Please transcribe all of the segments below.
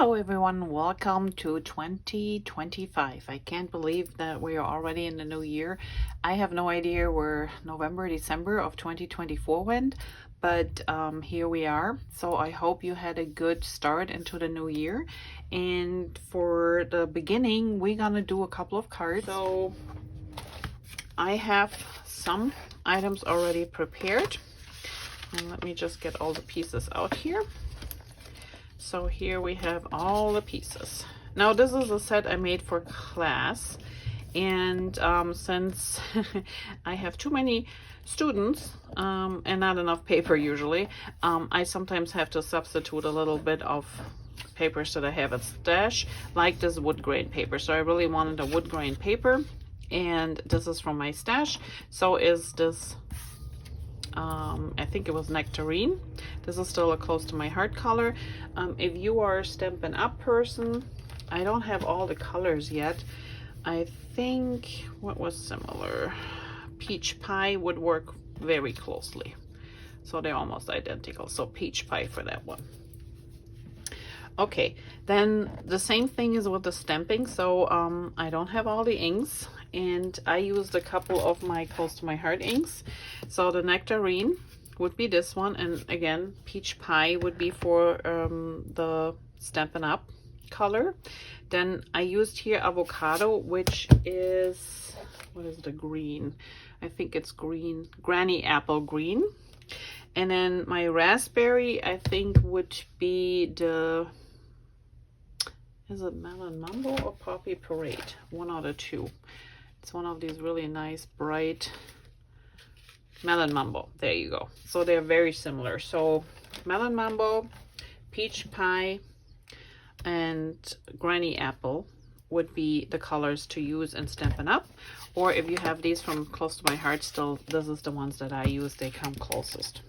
Hello everyone, welcome to 2025. I can't believe that we are already in the new year. I have no idea where November, December of 2024 went, but here we are. So I hope you had a good start into the new year. And for the beginning, we're gonna do a couple of cards. So I have some items already prepared. And let me just get all the pieces out here. So here we have all the pieces. Now this is a set I made for class, and since I have too many students and not enough paper usually, I sometimes have to substitute a little bit of papers that I have at stash, like this wood grain paper. So I really wanted a wood grain paper, and this is from my stash. So is this I think it was nectarine. This is still a close to my heart color. If you are a Stampin' Up person, I don't have all the colors yet. I think what was similar, peach pie would work very closely, so they're almost identical. So peach pie for that one. Okay, then the same thing is with the stamping. So I don't have all the inks, and I used a couple of my close to my heart inks. So the nectarine would be this one, and again peach pie would be for the Stampin' Up color. Then I used here avocado, which is, what is the green? I think it's green, granny apple green. And then my raspberry, I think, would be the, is it Melon Mambo or Poppy Parade? One out of two. It's one of these really nice bright Melon Mambo. There you go. So they're very similar. So Melon Mambo, peach pie, and granny apple would be the colors to use in Stampin' Up. Or if you have these from close to my heart still, this is the ones that I use. They come closest.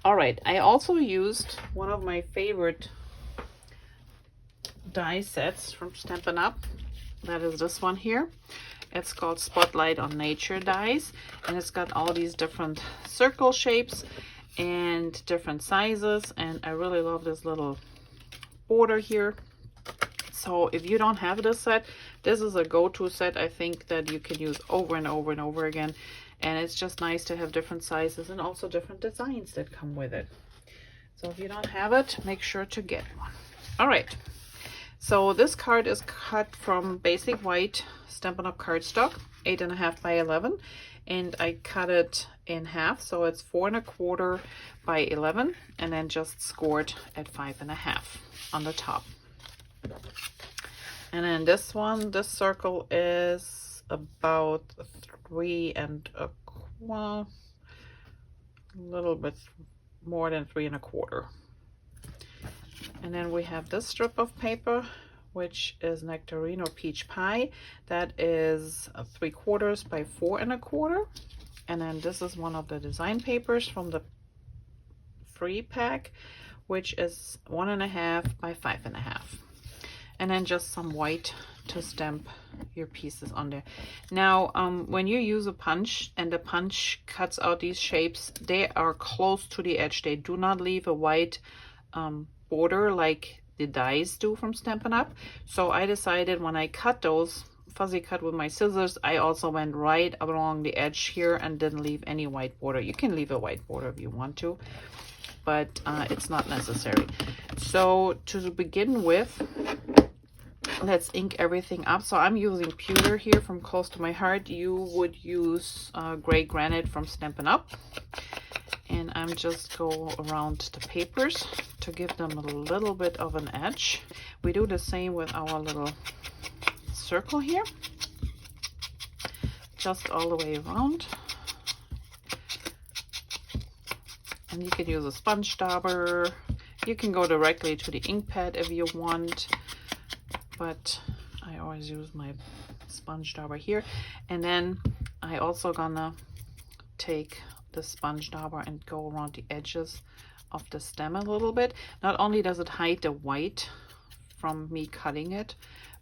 All right, I also used one of my favorite die sets from Stampin' Up. That is this one here. It's called Spotlight on Nature dies, and it's got all these different circle shapes and different sizes, and I really love this little border here. So if you don't have this set, this is a go-to set, I think, that you can use over and over and over again. And it's just nice to have different sizes and also different designs that come with it. So if you don't have it, make sure to get one. All right. So this card is cut from basic white Stampin' Up cardstock, 8.5 by 11. And I cut it in half. So it's 4 1/4 by 11. And then just scored at 5 1/2 on the top. And then this one, this circle is about 3 1/4, a little bit more than 3 1/4. And then we have this strip of paper, which is nectarine or peach pie. That is 3/4 by 4 1/4. And then this is one of the design papers from the free pack, which is 1 1/2 by 5 1/2. And then just some white to stamp your pieces on there. Now, when you use a punch and the punch cuts out these shapes, they are close to the edge. They do not leave a white border like the dies do from Stampin' Up. So I decided when I cut those, fuzzy cut with my scissors, I also went right along the edge here and didn't leave any white border. You can leave a white border if you want to, but it's not necessary. So to begin with, let's ink everything up. So I'm using pewter here from close to my heart. You would use gray granite from Stampin' Up. And I'm just go around the papers to give them a little bit of an edge. We do the same with our little circle here. Just all the way around. And you can use a sponge dauber. You can go directly to the ink pad if you want, but I always use my sponge dauber here. And then I also gonna take the sponge dauber and go around the edges of the stem a little bit. Not only does it hide the white from me cutting it,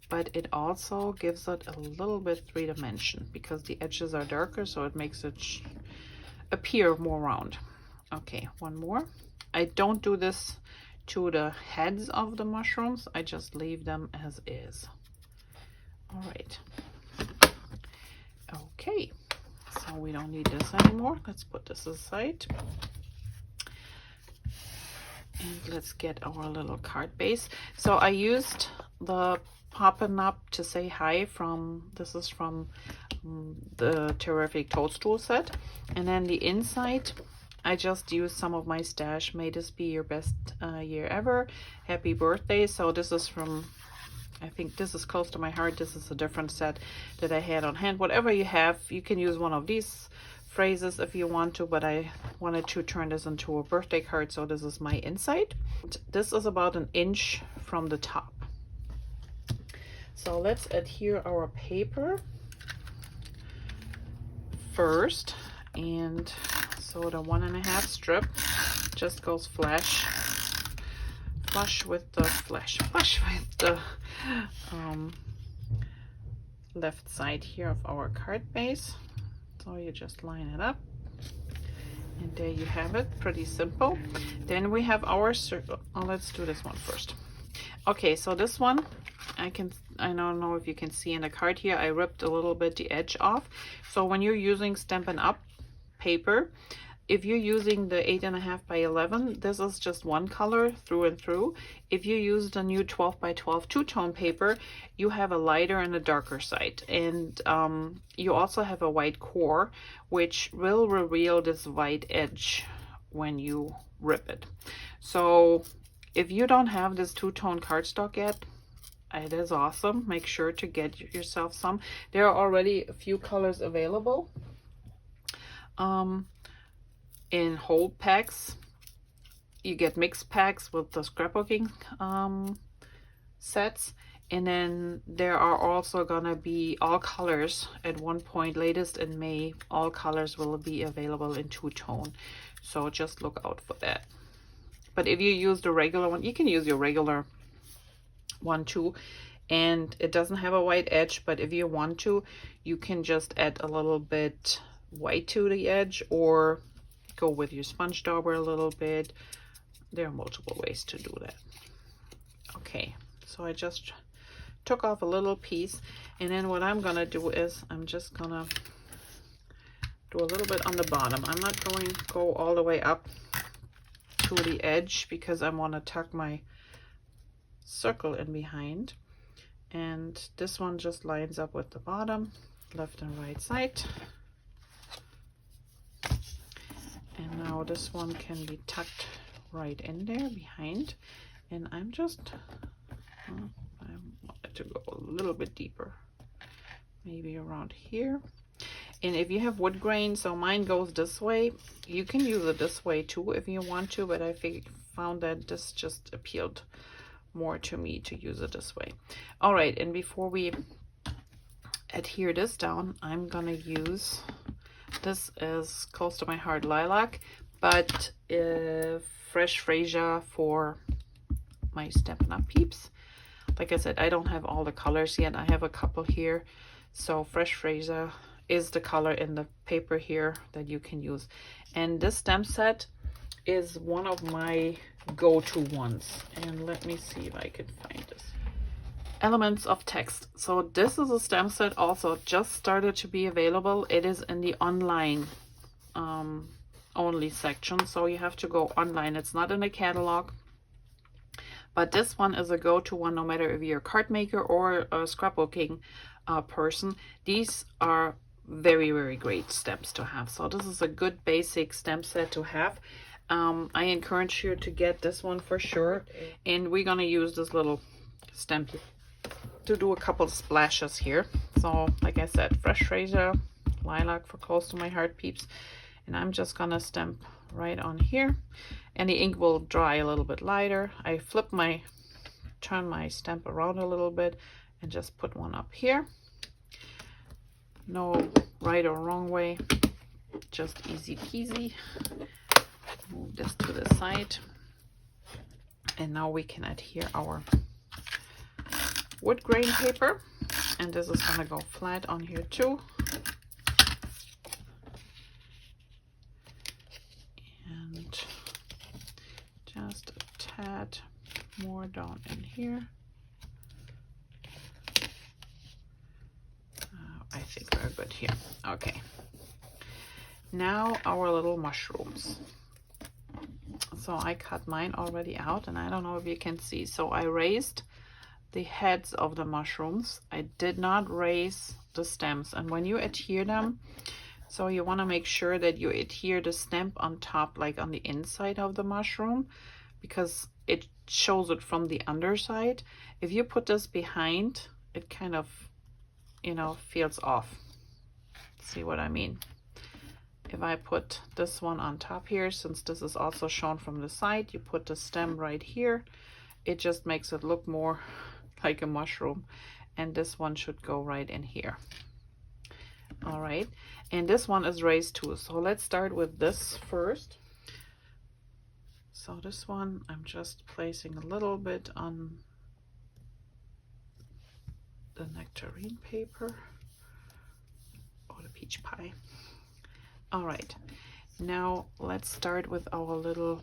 but it also gives it a little bit 3-dimension because the edges are darker, so it makes it appear more round. Okay, one more. I don't do this to the heads of the mushrooms, I just leave them as is. All right. Okay, so we don't need this anymore. Let's put this aside. And let's get our little card base. So I used the Poppin' Up to Say Hi this is from the Terrific Toadstool set. And then the inside, I just used some of my stash. May this be your best year ever. Happy birthday. So this is from, I think this is close to my heart. This is a different set that I had on hand. Whatever you have, you can use one of these phrases if you want to, but I wanted to turn this into a birthday card, so this is my inside. This is about 1 inch from the top. So let's adhere our paper first, and so the 1.5 strip just goes flush with the left side here of our card base. So you just line it up, and there you have it. Pretty simple. Then we have our circle. Oh, let's do this one first. Okay, so this one, I don't know if you can see in the card here, I ripped a little bit the edge off. So when you're using Stampin' Up paper, if you're using the 8.5 by 11, this is just one color through and through. If you use the new 12 by 12 two-tone paper, you have a lighter and a darker side. And you also have a white core, which will reveal this white edge when you rip it. So if you don't have this two-tone cardstock yet, it is awesome. Make sure to get yourself some. There are already a few colors available. In whole packs, you get mixed packs with the scrapbooking sets, and then there are also gonna be all colors at one point. Latest in May, all colors will be available in two-tone, so just look out for that. But if you use the regular one, you can use your regular one too, and it doesn't have a white edge, but if you want to, you can just add a little bit white to the edge, or go with your sponge dauber a little bit. There are multiple ways to do that. Okay, so I just took off a little piece, and then what I'm gonna do is I'm just gonna do a little bit on the bottom. I'm not going to go all the way up to the edge because I want to tuck my circle in behind, and this one just lines up with the bottom, left and right side. And now this one can be tucked right in there behind, and I'm just I wanted to go a little bit deeper, maybe around here. And if you have wood grain, so mine goes this way, you can use it this way too if you want to, but I found that this just appealed more to me to use it this way. All right, and before we adhere this down, I'm gonna use, this is close to my heart, lilac, but fresh Freesia for my Stampin' Up peeps. Like I said, I don't have all the colors yet. I have a couple here. So fresh Freesia is the color in the paper here that you can use. And this stamp set is one of my go-to ones. And let me see if I can find this. Elements of text. So this is a stamp set also just started to be available. It is in the online only section, so you have to go online. It's not in a catalog, but this one is a go-to one no matter if you're a card maker or a scrapbooking person. These are very, very great stamps to have. So this is a good basic stamp set to have. I encourage you to get this one for sure, and we're gonna use this little stamp to do a couple of splashes here. So like I said, fresh Freesia, lilac for close to my heart peeps, and I'm just gonna stamp right on here, and the ink will dry a little bit lighter. I turn my stamp around a little bit and just put one up here. No right or wrong way, just easy peasy. Move this to the side, and now we can adhere our wood grain paper, and this is gonna go flat on here too. And just a tad more down in here. I think we're good here. Okay. Now our little mushrooms. So I cut mine already out, and I don't know if you can see. So I raised the heads of the mushrooms. I did not raise the stems. And when you adhere them, so you want to make sure that you adhere the stem on top, like on the inside of the mushroom, because it shows it from the underside. If you put this behind, it kind of, you know, feels off. See what I mean? If I put this one on top here, since this is also shown from the side, you put the stem right here. It just makes it look more like a mushroom. And this one should go right in here. All right. And this one is raised too. So let's start with this first. So this one, I'm just placing a little bit on the nectarine paper or the peach pie. All right, now let's start with our little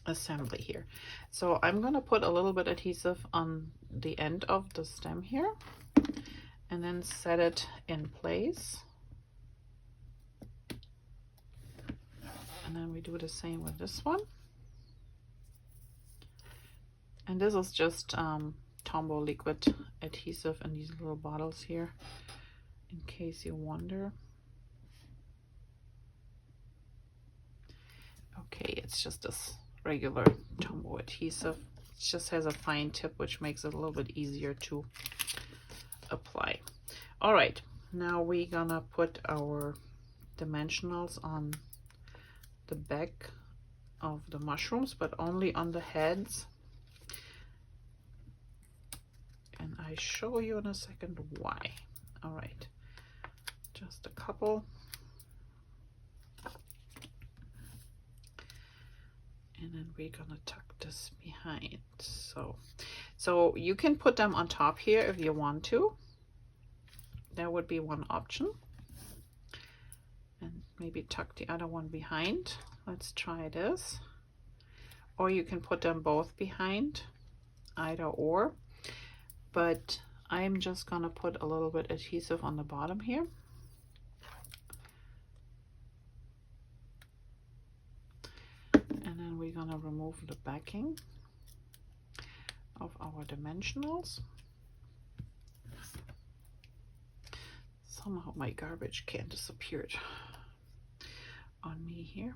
assembly here. So I'm gonna put a little bit adhesive on the end of the stem here and then set it in place. And then we do the same with this one. And this is just Tombow liquid adhesive in these little bottles here, in case you wonder. Okay, it's just this regular Tombow adhesive. It just has a fine tip, which makes it a little bit easier to apply. All right, now we're gonna put our dimensionals on the back of the mushrooms, but only on the heads. And I show you in a second why. All right, just a couple. And then we're gonna tuck this behind. So you can put them on top here if you want to. That would be one option. And maybe tuck the other one behind. Let's try this. Or you can put them both behind, either or. But I'm just gonna put a little bit adhesive on the bottom here. And then we're gonna remove the backing of our dimensionals. Somehow my garbage can disappeared on me here.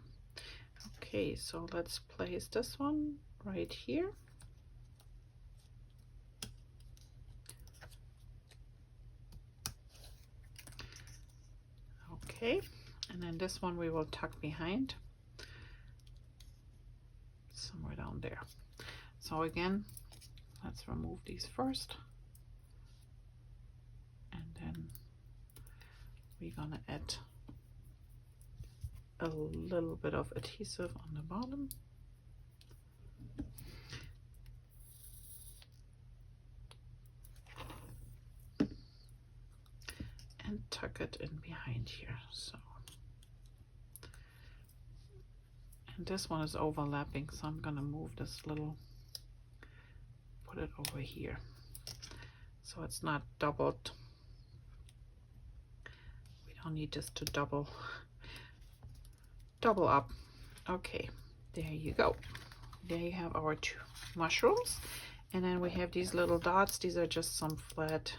Okay, so let's place this one right here. Okay, and then this one we will tuck behind somewhere down there. So again, let's remove these first, and then we're gonna add a little bit of adhesive on the bottom. And tuck it in behind here. So, and this one is overlapping, so I'm gonna move this little, put it over here, so it's not doubled. We don't need this to double up. Okay, there you go. There you have our two mushrooms. And then we have these little dots. These are just some flat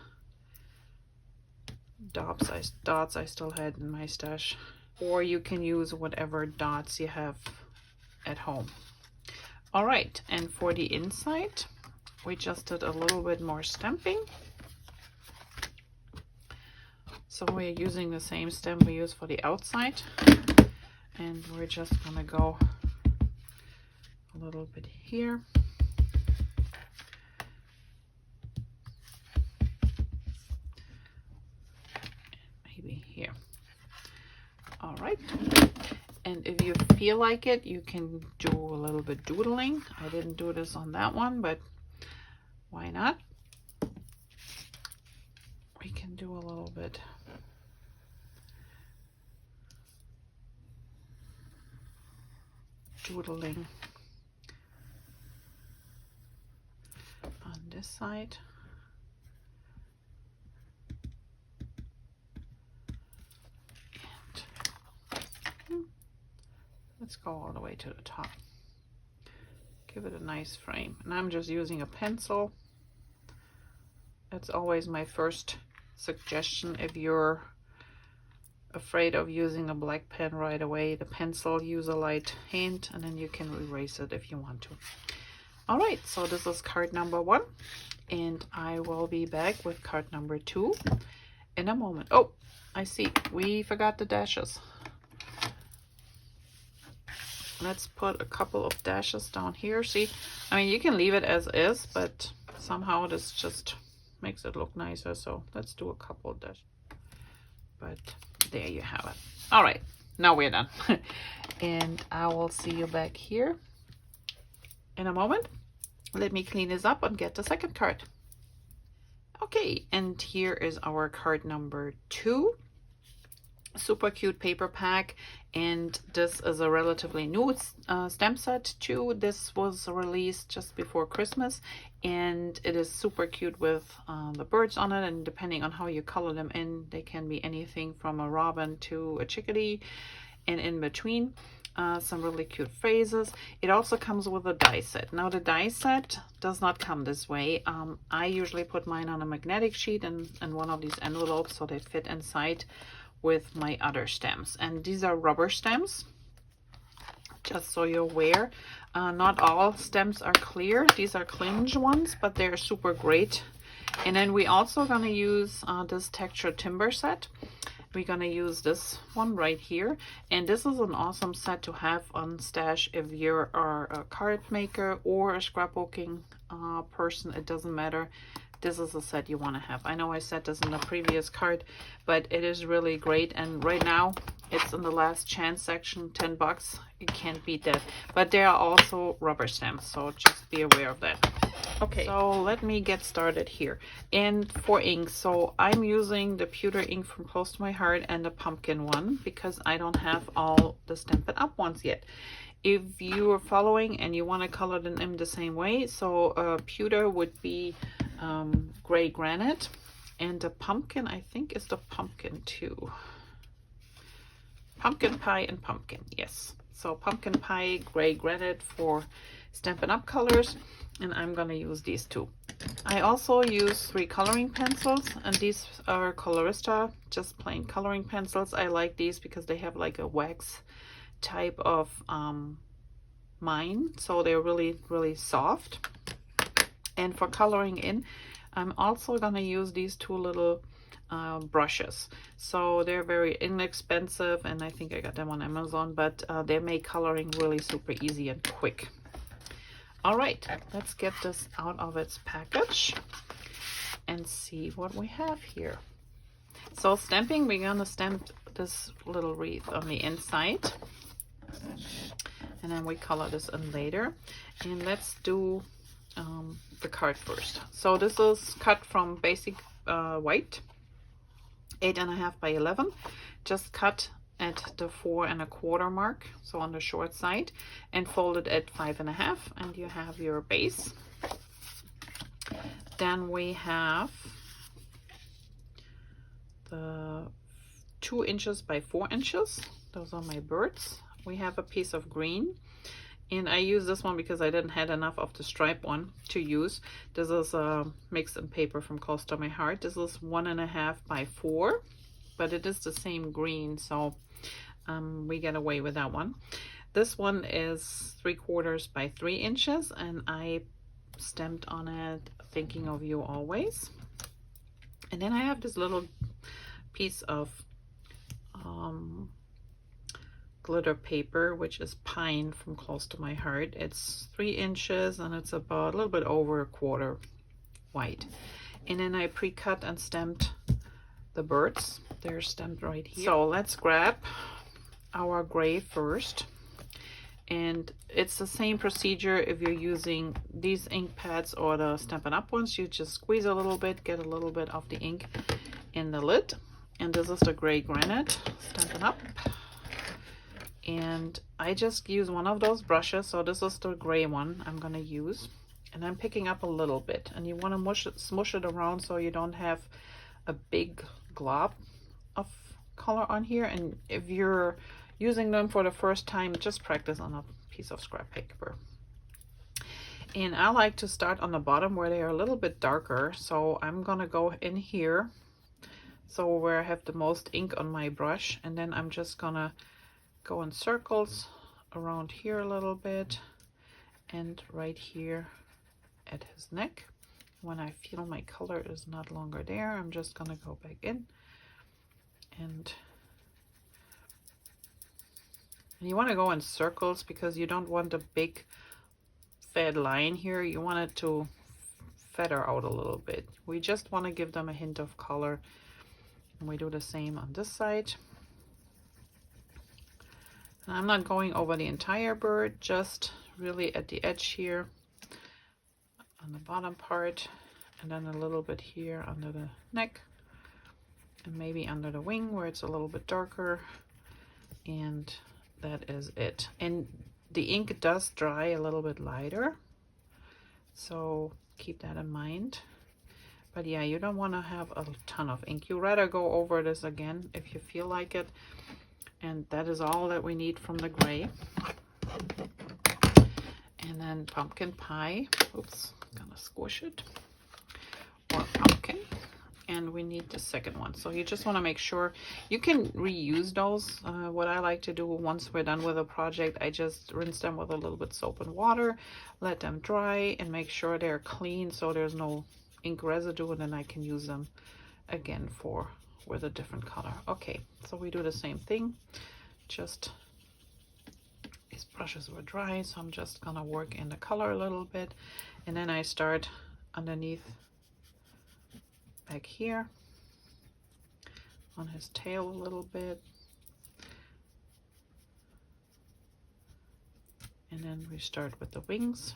dots I still had in my stash, or you can use whatever dots you have at home. All right, and for the inside, we just did a little bit more stamping. So we're using the same stem we use for the outside, and we're just gonna go a little bit here. Here. All right, and if you feel like it, you can do a little bit doodling. I didn't do this on that one, but why not? We can do a little bit doodling this side. And let's go all the way to the top. Give it a nice frame. And I'm just using a pencil. That's always my first suggestion. If you're afraid of using a black pen right away, the pencil, use a light hand, and then you can erase it if you want to. All right, so this is card number 1, and I will be back with card number 2 in a moment. Oh, I see, we forgot the dashes. Let's put a couple of dashes down here. See, I mean, you can leave it as is, but somehow this just makes it look nicer. So let's do a couple of dashes. But there you have it. All right, now we're done. And I will see you back here in a moment. Let me clean this up and get the second card. Okay, and here is our card number 2. Super cute paper pack, and this is a relatively new stamp set too. This was released just before Christmas, and it is super cute with the birds on it, and depending on how you color them in, they can be anything from a robin to a chickadee and in between. Some really cute phrases. It also comes with a die set. Now the die set does not come this way. I usually put mine on a magnetic sheet and one of these envelopes so they fit inside with my other stamps. And these are rubber stamps, just so you're aware. Not all stamps are clear. These are clinge ones, but they're super great. And then we also gonna use this texture timber set. We're gonna use this one right here, and this is an awesome set to have on stash if you are a card maker or a scrapbooking person. It doesn't matter. This is a set you want to have. I know I said this in the previous card, but it is really great. And right now it's in the last chance section, 10 bucks. You can't beat that. But there are also rubber stamps, so just be aware of that. Okay, so let me get started here. And for ink, so I'm using the pewter ink from Close to My Heart and the pumpkin one because I don't have all the Stampin' Up ones yet. If you are following and you want to color them in the same way, so pewter would be gray granite, and the pumpkin I think is the pumpkin too. Pumpkin pie and pumpkin, yes. So pumpkin pie, gray granite for Stampin' Up colors, and I'm gonna use these two. I also use 3 coloring pencils, and these are Colorista, just plain coloring pencils. I like these because they have like a wax type of mind, so they're really soft. And for coloring in, I'm also gonna use these 2 little brushes. So they're very inexpensive, and I think I got them on Amazon, but they make coloring really super easy and quick. All right, let's get this out of its package and see what we have here. So stamping, we're gonna stamp this little wreath on the inside, and then we color this in later. And let's do the card first. So this is cut from basic white, 8.5 by 11, just cut at the 4 1/4 mark, so on the short side, and folded at 5.5, and you have your base. Then we have the 2 inches by 4 inches. Those are my birds. We have a piece of green, and I use this one because I didn't have enough of the stripe one to use. This is a mix and paper from Close to My Heart. This is 1.5 by 4, but it is the same green, so we get away with that one. This one is 3/4 by 3 inches, and I stamped on it Thinking of You Always. And then I have this little piece of glitter paper, which is Pine from Close to My Heart. It's 3 inches, and it's about a little bit over 1/4 white. And then I pre-cut and stamped the birds. They're stamped right here. So let's grab our gray first, and it's the same procedure if you're using these ink pads or the Stampin' Up ones. You just squeeze a little bit, get a little bit of the ink in the lid. And this is the gray granite Stampin' Up, and I just use one of those brushes. So this is the gray one I'm gonna use, And I'm picking up a little bit, and you want to smush it around so you don't have a big glob of color on here. And if you're using them for the first time, just practice on a piece of scrap paper. And I like to start on the bottom where they are a little bit darker, so I'm gonna go in here, so where I have the most ink on my brush, and then I'm just gonna go in circles around here a little bit and right here at his neck. When I feel my color is not longer there, I'm just gonna go back in, and you want to go in circles because you don't want a big fat line here. You want it to feather out a little bit. We just want to give them a hint of color, and we do the same on this side. And I'm not going over the entire bird, just really at the edge here on the bottom part, and then a little bit here under the neck, and maybe under the wing where it's a little bit darker, and that is it. And the ink does dry a little bit lighter, so keep that in mind. But yeah, you don't want to have a ton of ink. You rather go over this again if you feel like it. And that is all that we need from the gray. And then pumpkin pie. Oops, gonna squish it. Or pumpkin. And we need the second one. So you just want to make sure you can reuse those. What I like to do once we're done with a project, I just rinse them with a little bit soap and water, let them dry, and make sure they're clean so there's no ink residue, and then I can use them again with a different color. Okay, so we do the same thing. Just these brushes were dry, so I'm just gonna work in the color a little bit, and then I start underneath back here on his tail a little bit, and then we start with the wings,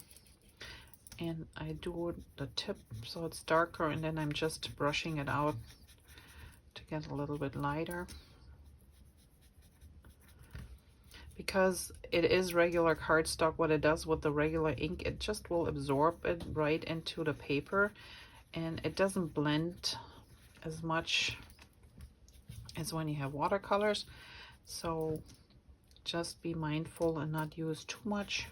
and I do the tip so it's darker, and then I'm just brushing it out to get a little bit lighter. Because it is regular cardstock, what it does with the regular ink, it just will absorb it right into the paper, and it doesn't blend as much as when you have watercolors. So just be mindful and not use too much.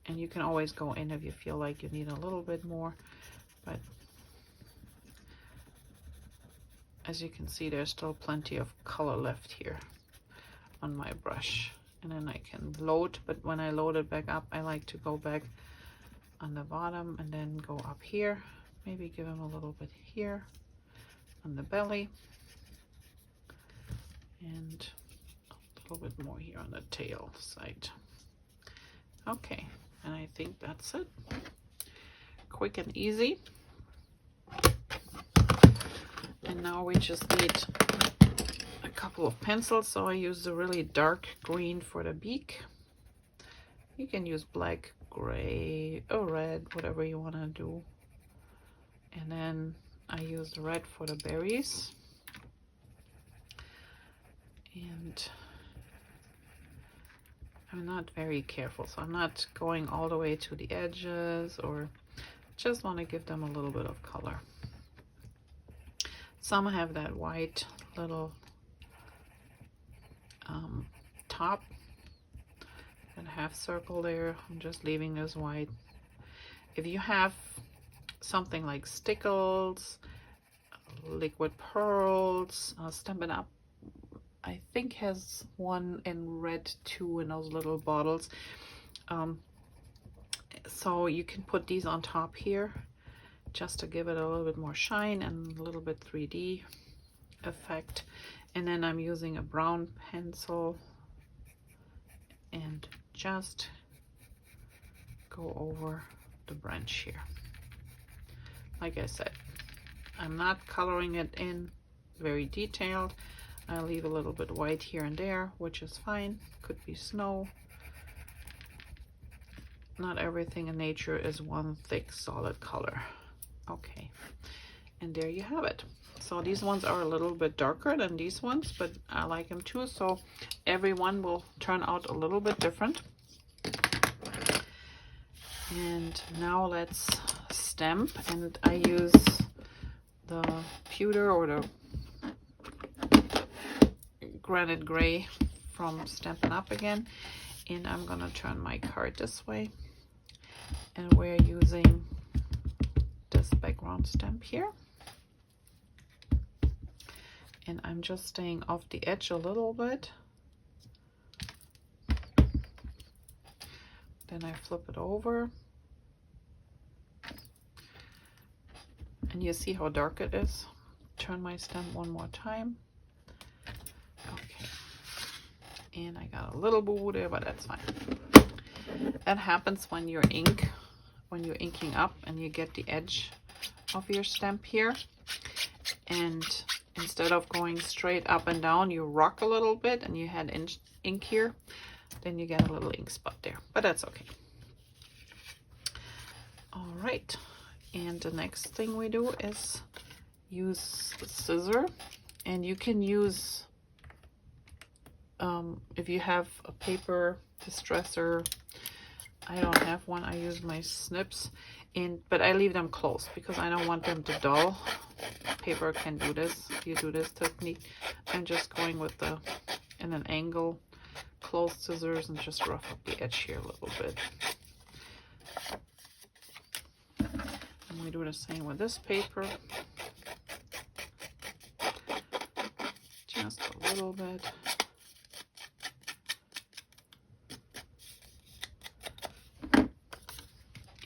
And you can always go in if you feel like you need a little bit more, but as you can see, there's still plenty of color left here on my brush. And then I can load, but when I load it back up, I like to go back on the bottom and then go up here. Maybe give him a little bit here on the belly. And a little bit more here on the tail side. Okay, and I think that's it. Quick and easy. And now we just need a couple of pencils. So I use the really dark green for the beak. You can use black, gray, or red, whatever you want to do. And then I use the red for the berries. And I'm not very careful, so I'm not going all the way to the edges, or just want to give them a little bit of color. Some have that white little top, and half circle there. I'm just leaving this white. If you have something like stickles, liquid pearls, Stampin' Up! I think has one in red too in those little bottles. So you can put these on top here just to give it a little bit more shine and a little bit 3D effect. And then I'm using a brown pencil and just go over the branch here. Like I said, I'm not coloring it in very detailed. I leave a little bit white here and there, which is fine. Could be snow. Not everything in nature is one thick solid color. Okay, and there you have it. So these ones are a little bit darker than these ones, but I like them too. So every one will turn out a little bit different. And now let's stamp, and I use the pewter or the granite gray from Stampin' Up! Again, and I'm gonna turn my card this way, and we're using this background stamp here, and I'm just staying off the edge a little bit. Then I flip it over, and you see how dark it is. Turn my stamp one more time. Okay, and I got a little boo-boo there, but that's fine. That happens when you're inking up and you get the edge of your stamp here, and instead of going straight up and down, you rock a little bit and you had ink here, then you get a little ink spot there, but that's okay. All right, and the next thing we do is use the scissor, and you can use if you have a paper distresser. I don't have one. I use my snips, but I leave them close because I don't want them to dull. Paper can do this. If you do this technique, I'm just going with in an angle, closed scissors, and just rough up the edge here a little bit. And we do the same with this paper. Just a little bit.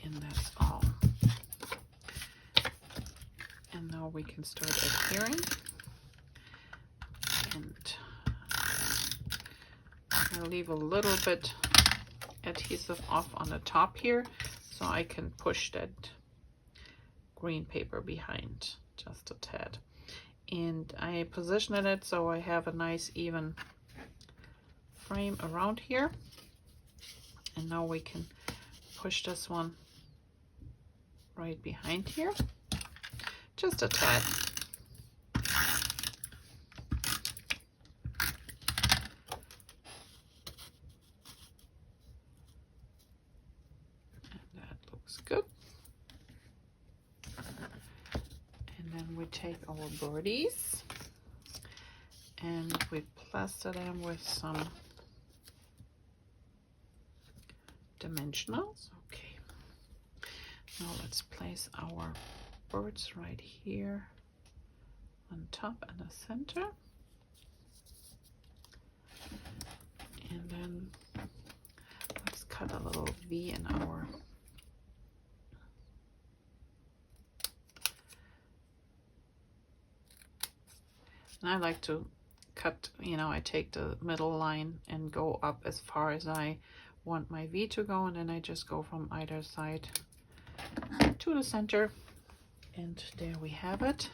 And that's all. And now we can start adhering. And I'll leave a little bit adhesive off on the top here so I can push that green paper behind just a tad. And I positioned it so I have a nice even frame around here. And now we can push this one right behind here, just a tad. And that looks good. And then we take our birdies and we plaster them with some dimensionals. Okay. Now let's place our birds right here on top and the center. And then let's cut a little V in our and I like to cut, I take the middle line and go up as far as I want my V to go, and then I just go from either side to the center, and there we have it.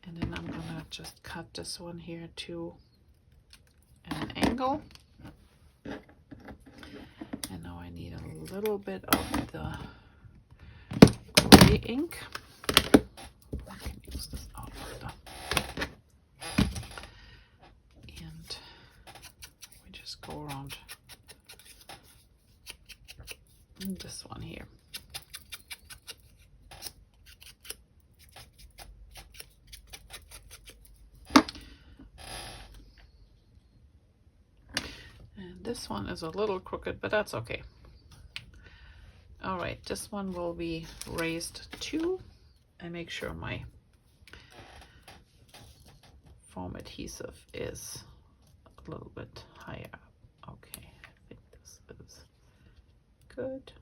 And then I'm gonna just cut this one here to an angle, and now I need a little bit of the gray ink. I can use this out of the, and we just go around this one here. And this one is a little crooked, but that's okay. All right, this one will be raised too. I make sure my foam adhesive is a little bit higher up. Okay, I think this is good.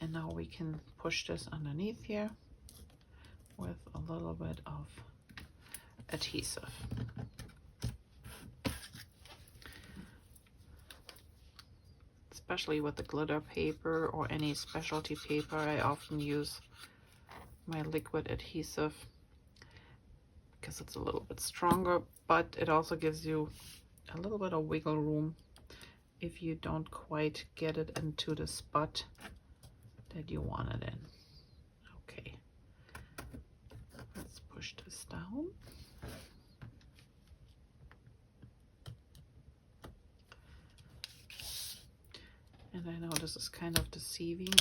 And now we can push this underneath here with a little bit of adhesive. Especially with the glitter paper or any specialty paper, I often use my liquid adhesive because it's a little bit stronger, but it also gives you a little bit of wiggle room if you don't quite get it into the spot that you want it in. Okay, let's push this down. And I know this is kind of deceiving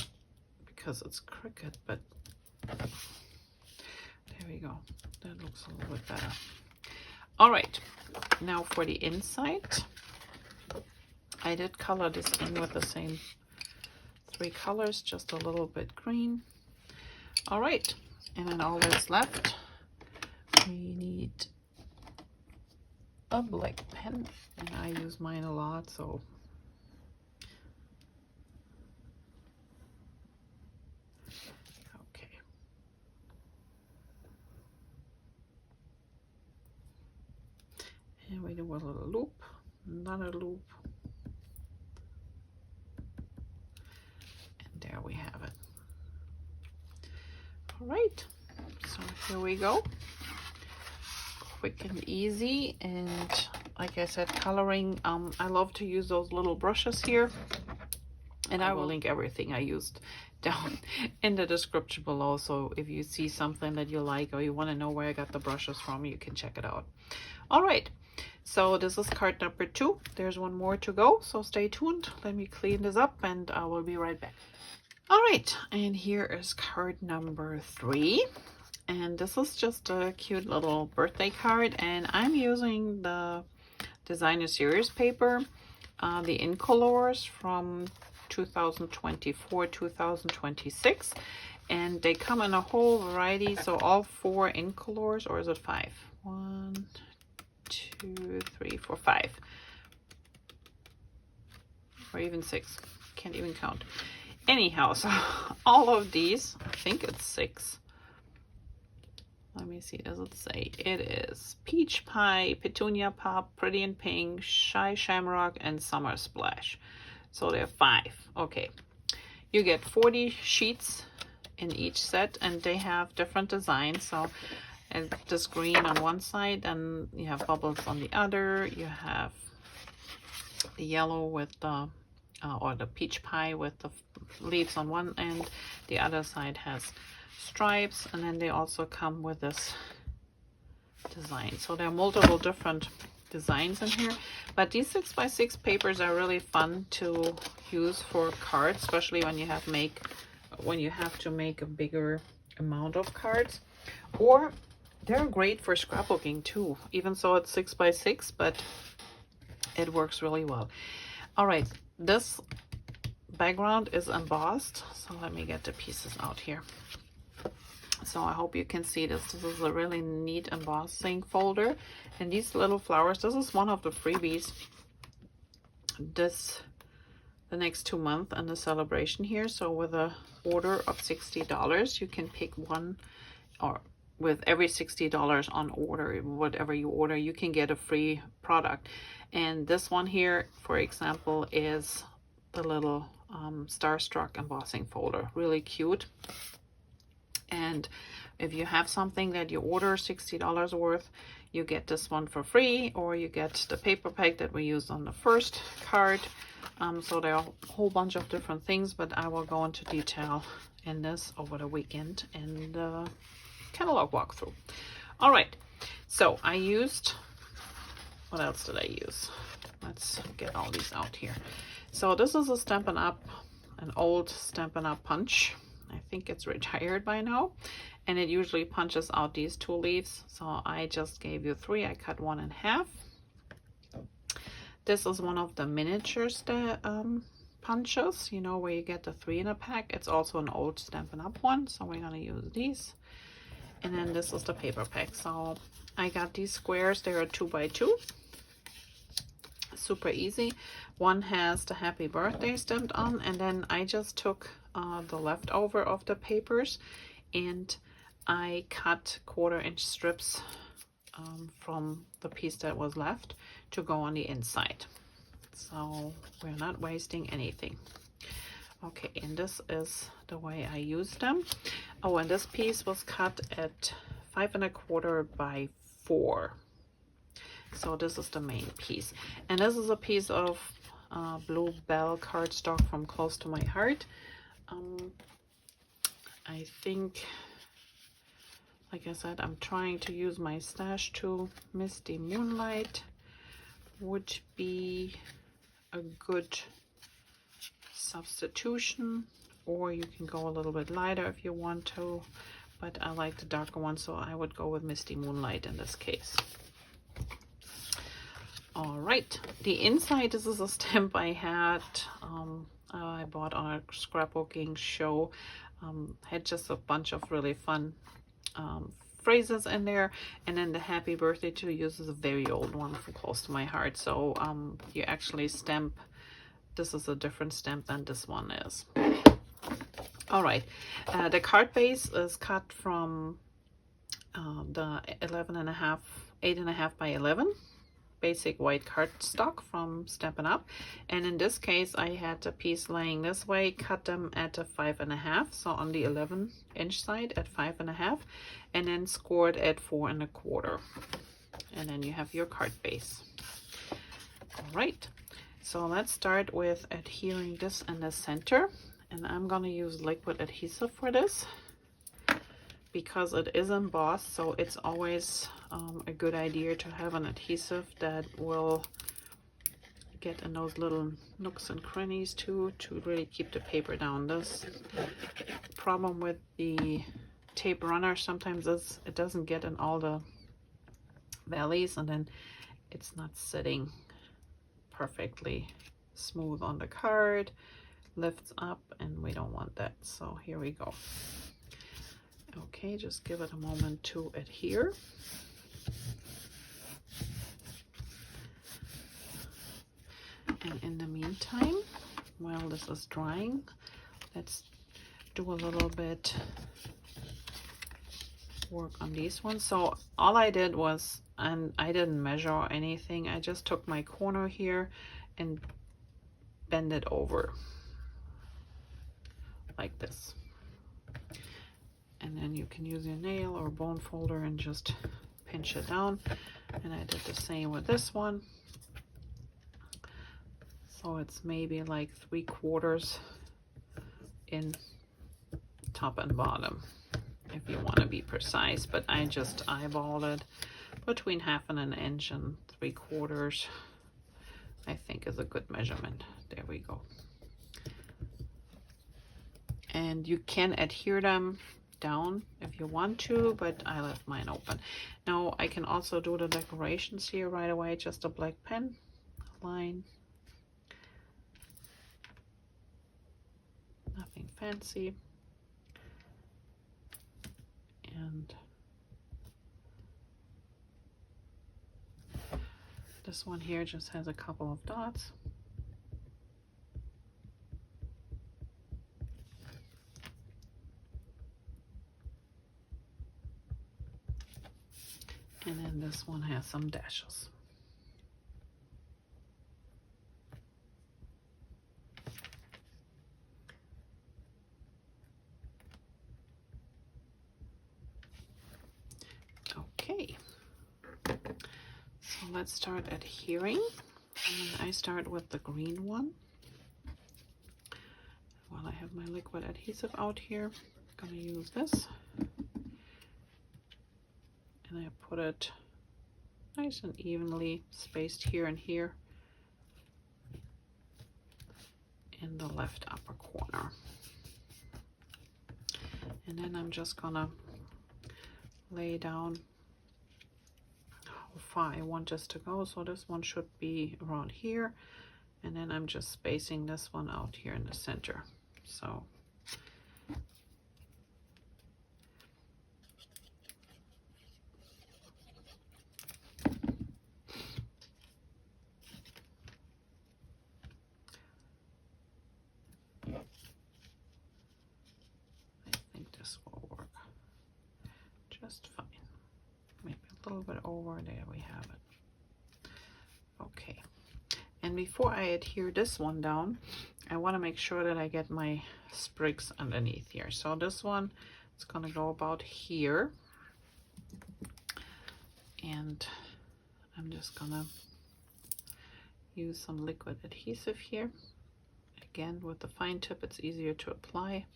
because it's crooked, but there we go. That looks a little bit better. All right, now for the inside, I did color this in with the same 3 colors, just a little bit green. All right, and then all that's left, we need a black pen, and I use mine a lot, so okay. And we do a little loop, another loop, and there we have it. All right, so here we go. Quick and easy, and like I said, coloring, I love to use those little brushes here, and I will link everything I used down in the description below, so if you see something that you like or you want to know where I got the brushes from, you can check it out. All right, so this is card number 2. There's one more to go, so stay tuned. Let me clean this up and I will be right back. All right, and here is card number 3. And this is just a cute little birthday card, and I'm using the Designer Series paper, the Incolors from 2024-2026, and they come in a whole variety, so all 4 Incolors, or is it 5? 1, 2, 3, 4, 5, or even 6, can't even count. Anyhow, so all of these, I think it's 6. Let me see, does it say? It is Peach Pie, Petunia Pop, Pretty in Pink, Shy Shamrock, and Summer Splash. So there are 5. Okay. You get 40 sheets in each set, and they have different designs. So this green on one side, and you have bubbles on the other. You have the yellow with the, or the peach pie with the leaves on one end. The other side has stripes, and then they also come with this design. So there are multiple different designs in here, but these 6x6 papers are really fun to use for cards, especially when you have to make a bigger amount of cards, or they're great for scrapbooking too, even so it's 6x6, but it works really well. All right, this background is embossed, so let me get the pieces out here. So I hope you can see this. This is a really neat embossing folder, and these little flowers, this is one of the freebies the next 2 months and the celebration here. So with a order of $60, you can pick one, or with every $60 on order, whatever you order, you can get a free product. And this one here, for example, is the little Starstruck embossing folder. Really cute. And if you have something that you order $60 worth, you get this one for free, or you get the paper pack that we used on the first card. So there are a whole bunch of different things, but I will go into detail in this over the weekend in the catalog walkthrough. All right, so I used, what else did I use? Let's get all these out here. So this is a Stampin' Up, an old Stampin' Up punch. I think it's retired by now, and it usually punches out these 2 leaves. So I just gave you 3. I cut 1 in half. This is one of the miniatures punches, you know, where you get the 3 in a pack. It's also an old Stampin' Up one, so we're gonna use these. And then this is the paper pack. So I got these squares. They are 2x2. Super easy. One has the happy birthday stamped on, and then I just took the leftover of the papers and I cut 1/4-inch strips from the piece that was left to go on the inside. So we're not wasting anything. Okay, and this is the way I use them. Oh, and this piece was cut at 5 1/4 by 4. So this is the main piece, and this is a piece of Blue Bell cardstock from Close to My Heart. I think, like I said, I'm trying to use my stash to Misty Moonlight would be a good substitution, or you can go a little bit lighter if you want to, but I like the darker one, so I would go with Misty Moonlight in this case. All right, the inside, this is a stamp I had, I bought on a scrapbooking show. Had just a bunch of really fun phrases in there, and then the happy birthday to you is a very old one, close to my heart. So you actually stamp, this is a different stamp than this one is. All right, the card base is cut from the 8.5 by 11 basic white cardstock from Stampin' Up, and in this case I had a piece laying this way, cut them at a 5.5, so on the 11-inch side at 5.5, and then scored at 4.25, and then you have your card base. All right, so let's start with adhering this in the center, and I'm gonna use liquid adhesive for this because it is embossed, so it's always a good idea to have an adhesive that will get in those little nooks and crannies too, to really keep the paper down. This problem with the tape runner sometimes is it doesn't get in all the valleys, and then it's not sitting perfectly smooth on the card, lifts up, and we don't want that. So here we go. Okay, just give it a moment to adhere. And in the meantime, while this is drying, let's do a little bit work on these ones. So all I did was, and I didn't measure or anything, I just took my corner here and bend it over like this. And then you can use your nail or bone folder and just pinch it down. And I did the same with this one. So it's maybe like 3/4 in top and bottom, if you want to be precise. But I just eyeballed it between 1/2 inch and 3/4. I think is a good measurement. There we go. And you can adhere them down if you want to, but I left mine open. Now I can also do the decorations here right away. Just a black pen line, nothing fancy, and this one here just has a couple of dots. And then this one has some dashes. Okay, so let's start adhering. And I start with the green one. While I have my liquid adhesive out here, I'm gonna use this. And I put it nice and evenly spaced here and here in the left upper corner. And then I'm just gonna lay down how far I want this to go. So this one should be around here, and then I'm just spacing this one out here in the center. So just fine. Maybe a little bit over. There we have it. Okay, and before I adhere this one down, I want to make sure that I get my sprigs underneath here. So this one, it's going to go about here, and I'm just gonna use some liquid adhesive here. Again, with the fine tip, it's easier to apply.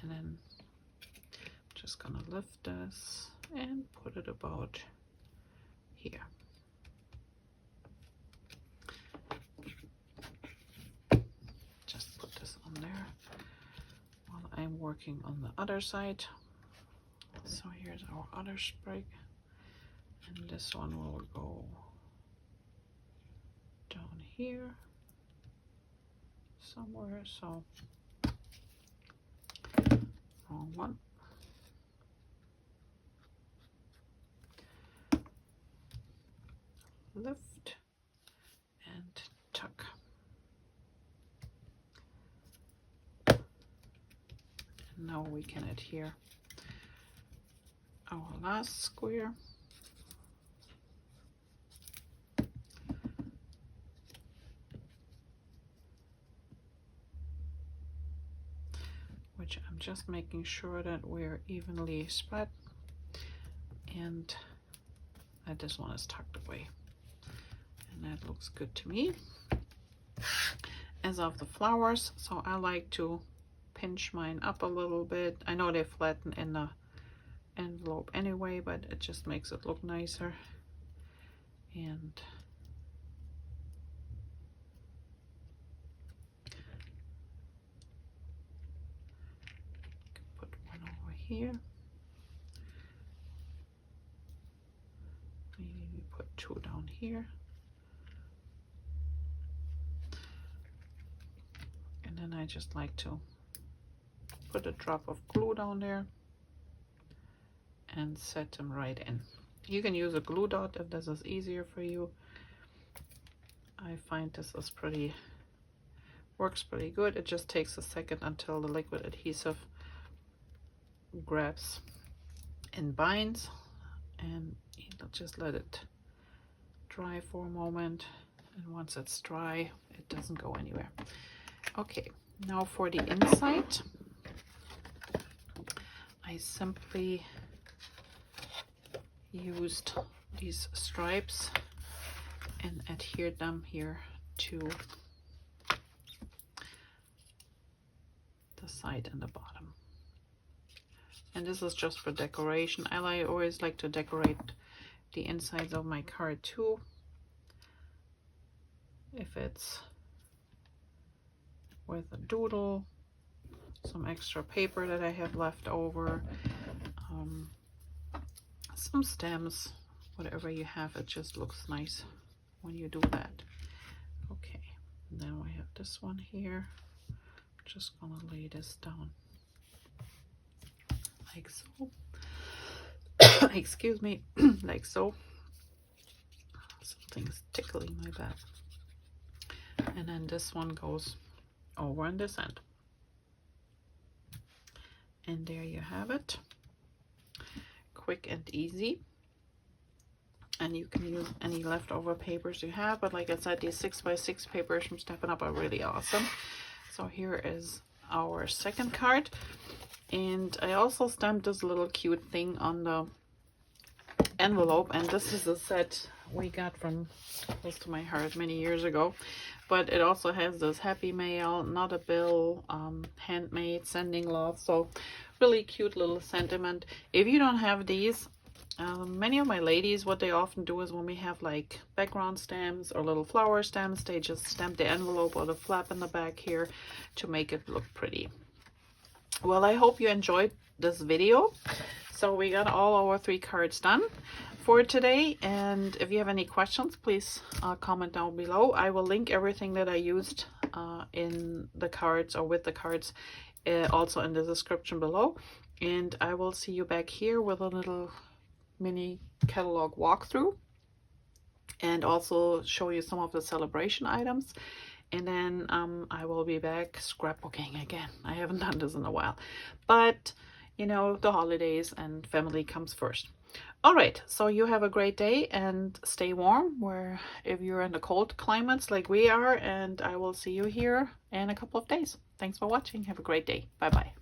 And then just gonna lift this and put it about here. working on the other side. So here's our other sprig, and this one will go down here somewhere. So wrong one. Lift and tuck. And now we can adhere our last square. Which I'm just making sure that we're evenly spread and that this one is tucked away. And that looks good to me. As of the flowers, so I like to pinch mine up a little bit. I know they flatten in the envelope anyway, but it just makes it look nicer. And put one over here. Maybe we put two down here. And then I just like to put a drop of glue down there and set them right in. You can use a glue dot if this is easier for you. I find this is works pretty good. It just takes a second until the liquid adhesive grabs and binds, and just let it dry for a moment, and once it's dry it doesn't go anywhere. Okay, now for the inside, I simply used these stripes and adhered them here to the side and the bottom. And this is just for decoration. I always like to decorate the insides of my card too. If it's with a doodle, some extra paper that I have left over, some stems, whatever you have, it just looks nice when you do that. Okay, now I have this one here. I'm just gonna lay this down like so. Excuse me, like so. Something's tickling my back. And then this one goes over on this end. And there you have it. Quick and easy. And you can use any leftover papers you have, but like I said, these 6x6 papers from Steppin' Up are really awesome. So here is our second card, and I also stamped this little cute thing on the envelope, and this is a set we got from Close to My Heart many years ago. But it also has this happy mail, not a bill, handmade, sending love. So really cute little sentiment. If you don't have these, many of my ladies, what they often do is when we have like background stamps or little flower stamps, they just stamp the envelope or the flap in the back here to make it look pretty. Well, I hope you enjoyed this video. So we got all our 3 cards done for today, and if you have any questions, please comment down below. I will link everything that I used in the cards or with the cards also in the description below, and I will see you back here with a little mini catalog walkthrough and also show you some of the Sale-a-Bration items, and then I will be back scrapbooking again. I haven't done this in a while, but you know, the holidays and family comes first. All right, so you have a great day and stay warm where if you're in the cold climates like we are, and I will see you here in a couple of days. Thanks for watching. Have a great day. Bye bye.